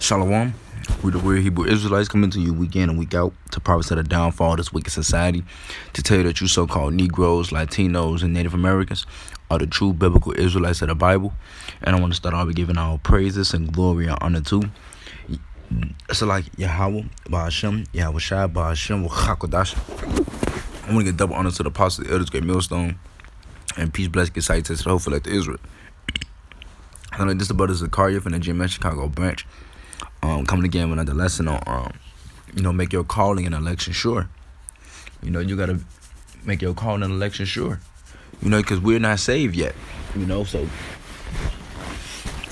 Shalom. We the weird Hebrew Israelites coming to you week in and week out to prophesy the downfall of this wicked society, to tell you that you so-called Negroes, Latinos, and Native Americans are the true biblical Israelites of the Bible. And I want to start off by giving our praises and glory and honor to so like Yahweh, Ba'ashem, Yahweh Shai, Ba'ashem, W'chakodash. I want to get double honor to the apostles, the elders, great millstone, and peace, blessed, get sight, tested, hopefully like the Israel. I know this is the brother Zakaria from the GMS Chicago branch. Coming again with another lesson on, make your calling and election sure. You got to make your calling and election sure. Because we're not saved yet. So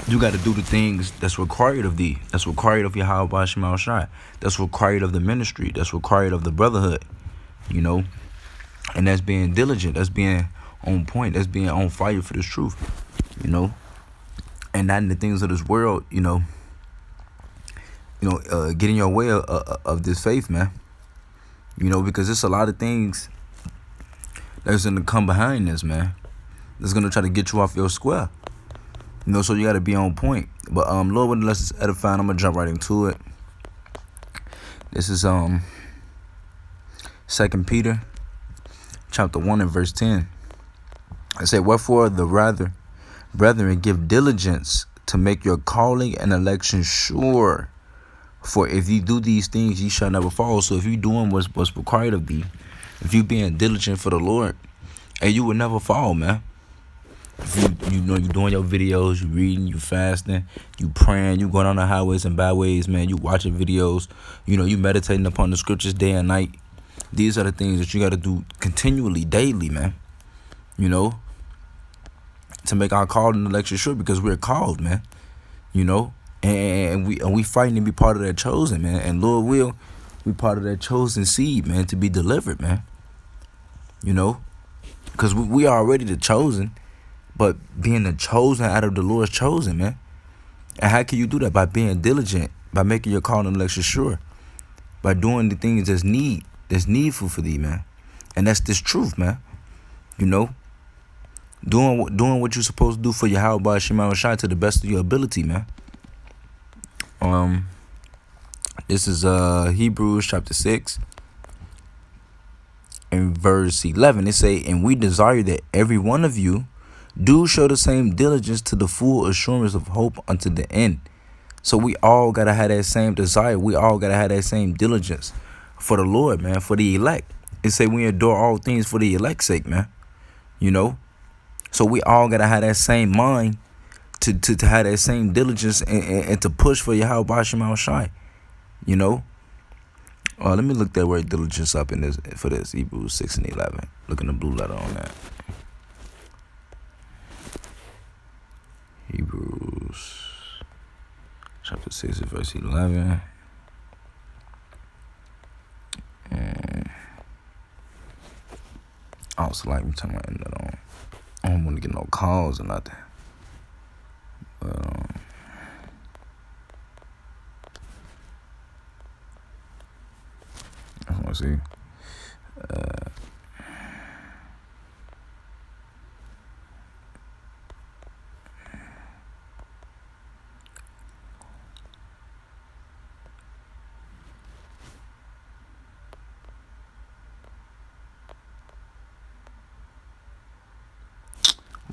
you got to do the things that's required of thee. That's required of Yahweh Ba'ashem Al Shai. That's required of the ministry. That's required of the brotherhood. And that's being diligent. That's being on point. That's being on fire for this truth. And not in the things of this world, get in your way of this faith, man. Because there's a lot of things that's going to come behind this, man. That's going to try to get you off your square. So you got to be on point. But Lord, when the lesson's edifying, I'm going to jump right into it. This is 2 Peter chapter 1 and verse 10. It said, wherefore the rather, brethren, give diligence to make your calling and election sure. For if you do these things, ye shall never fall. So if you doing what's required of thee, if you being diligent for the Lord, and you will never fall, man. If you doing your videos, you reading, you fasting, you praying, you going on the highways and byways, man. You watching videos, you meditating upon the scriptures day and night. These are the things that you got to do continually, daily, man. To make our call and election sure, because we're called, man. And we fighting to be part of that chosen, man. And Lord will, we part of that chosen seed, man, to be delivered, man. Because we are already the chosen, but being the chosen out of the Lord's chosen, man. And how can you do that? By being diligent, by making your call and election sure, by doing the things that's needful for thee, man. And that's this truth, man. Doing what you're supposed to do for Yahweh Ba'ashem Al Shai to the best of your ability, man. This is Hebrews chapter 6 and verse 11. It say, and we desire that every one of you do show the same diligence to the full assurance of hope unto the end. So we all gotta have that same desire. We all gotta have that same diligence for the Lord, man, for the elect. It say we adore all things for the elect's sake, man. So we all gotta have that same mind to have that same diligence and to push for Yahweh Ba'ashem Al Shai. Let me look that word diligence up in this for this Hebrews 6 and 11. Look in the blue letter on that. Hebrews chapter 6 verse 11. And I also like me turn my internet on. I don't want to get no calls or nothing. But I want to see.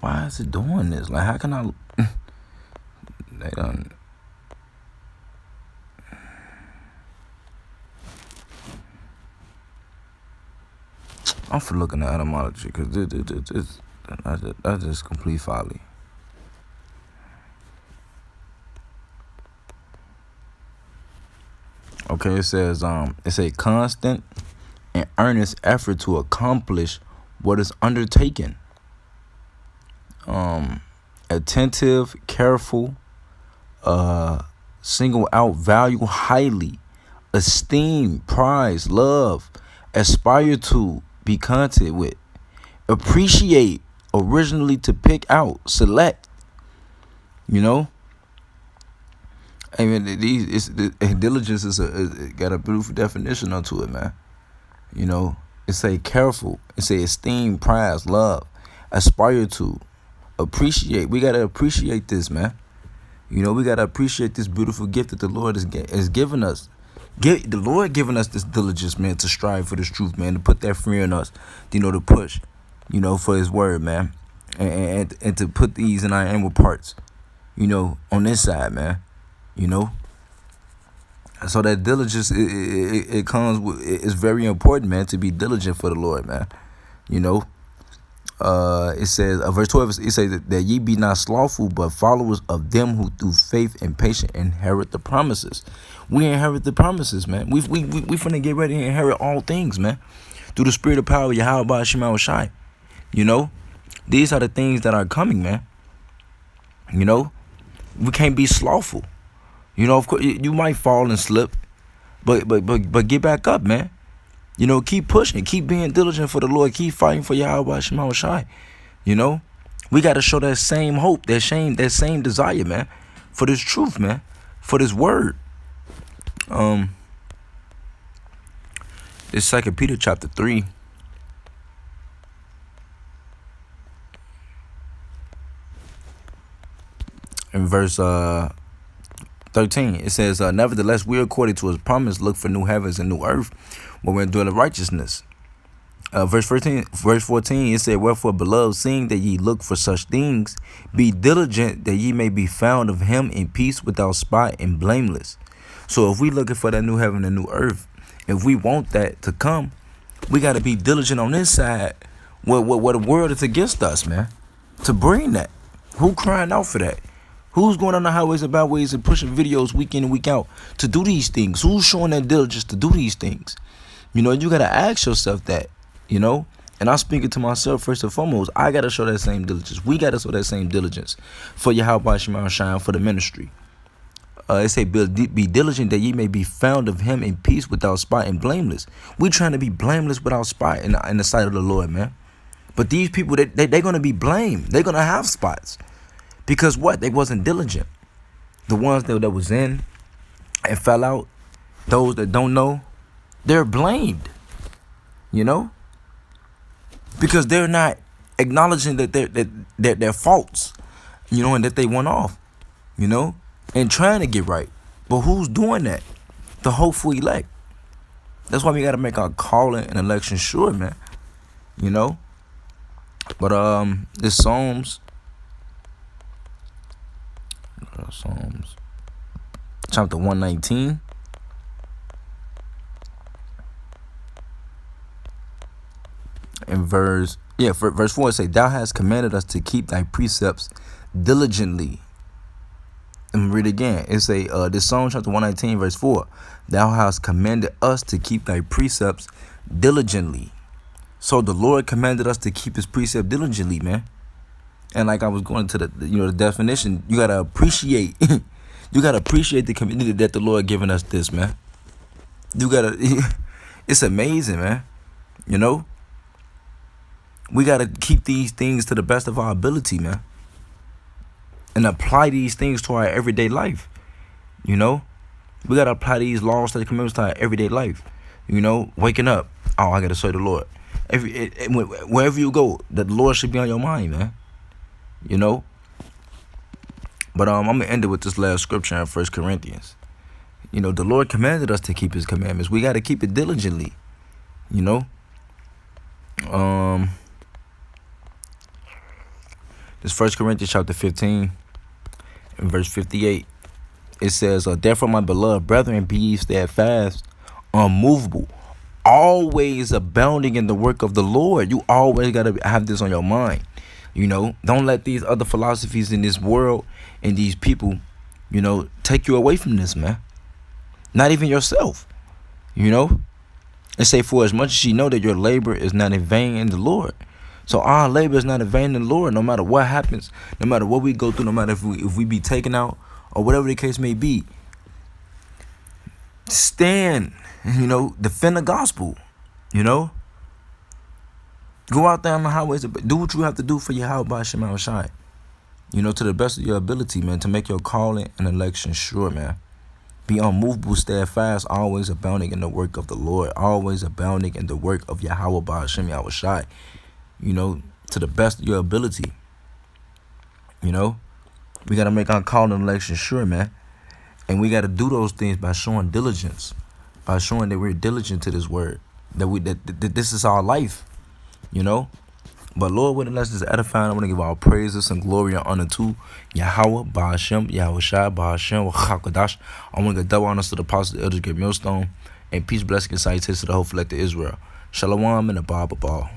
Why is it doing this? Like, how can I? They done. I'm for looking at etymology because that's just complete folly. Okay, it says it's a constant and earnest effort to accomplish what is undertaken. Attentive, careful, single out, value highly, esteem, prize, love, aspire to, be content with, appreciate, originally to pick out, select. I mean, diligence is got a beautiful definition onto it, man. It's a careful, it's a esteem, prize, love, aspire to, appreciate. We gotta appreciate this, man. You know, we got to appreciate this beautiful gift that the Lord is giving us. The Lord giving us this diligence, man, to strive for this truth, man, to put that fear in us, you know, to push, you know, for his word, man, and to put these in our inward parts, you know, on this side, man, you know. So that diligence, it comes with, it's very important, man, to be diligent for the Lord, man, you know. It says, verse 12, it says that ye be not slothful, but followers of them who through faith and patience inherit the promises. We inherit the promises, man. We finna get ready to inherit all things, man, through the spirit of power, Yahweh Shema Shai. You know, these are the things that are coming, man. You know, we can't be slothful. You know, of course, you might fall and slip, but get back up, man. You know, keep pushing, keep being diligent for the Lord, keep fighting for Yahweh Shema Shai. You know, we got to show that same hope, that same desire, man, for this truth, man, for this word. It's 2 Peter chapter 3. In verse 13, it says, nevertheless, we according to his promise look for new heavens and new earth, where we're doing righteousness. Verse 14, it said, wherefore, beloved, seeing that ye look for such things, be diligent that ye may be found of him in peace, without spot and blameless. So if we looking for that new heaven and new earth, if we want that to come, we got to be diligent on this side where the world is against us, man, to bring that. Who crying out for that? Who's going on the highways and byways and pushing videos week in and week out to do these things? Who's showing that diligence to do these things? You know, you got to ask yourself that, you know. And I'm speaking to myself first and foremost. I got to show that same diligence. We got to show that same diligence for Yahweh Shema Shai, for the ministry. It say, be diligent that ye may be found of him in peace, without spot and blameless. We trying to be blameless without spot in the sight of the Lord, man. But these people, they're going to be blamed. They're going to have spots. Because what? They wasn't diligent. The ones that was in and fell out, those that don't know, they're blamed. You know? Because they're not acknowledging that their faults, you know, and that they went off, you know, and trying to get right. But who's doing that? The hopeful elect. That's why we got to make our calling and election sure, man. You know? But this Psalms chapter 119. In verse 4, it say, thou hast commanded us to keep thy precepts diligently. And read again. It say, this Psalm chapter 119, verse 4, thou hast commanded us to keep thy precepts diligently. So the Lord commanded us to keep his precept diligently, man. And like I was going to the definition, you gotta appreciate you gotta appreciate the community that the Lord given us this, man. It's amazing, man. You know? We gotta keep these things to the best of our ability, man. And apply these things to our everyday life. You know? We gotta apply these laws to the commandments to our everyday life. You know, waking up. Oh, I gotta serve the Lord. Wherever you go, the Lord should be on your mind, man. You know? But I'm gonna end it with this last scripture in 1 Corinthians. You know, the Lord commanded us to keep his commandments. We gotta keep it diligently. You know? This 1 Corinthians chapter 15 and verse 58. It says, therefore, my beloved brethren, be ye steadfast, unmovable, always abounding in the work of the Lord. You always gotta have this on your mind. You know, don't let these other philosophies in this world and these people, you know, take you away from this, man. Not even yourself, you know. And say, for as much as ye know that your labor is not in vain in the Lord. So our labor is not in vain in the Lord, no matter what happens, no matter what we go through, no matter if we be taken out or whatever the case may be. Stand, you know, defend the gospel, you know. Go out there on the highways, do what you have to do for Yahweh Shema Shai. You know, to the best of your ability, man, to make your calling and election sure, man. Be unmovable, steadfast, always abounding in the work of the Lord, always abounding in the work of Yahweh Shema Shai. You know, to the best of your ability. You know, We got to make our call and election sure, man. And we got to do those things by showing diligence, by showing that we're diligent to this word, that this is our life, you know. But Lord, when unless this edifying, I want to give all praises and glory and honor to Yahweh, Ba'ashem, Yahweh Shai, Ba'ashem, Wachakadash. I want to give double honors to the apostle, the elder, Millstone, and peace, blessing, and salutations to the whole collective Israel. Shalom and a Baba Ball.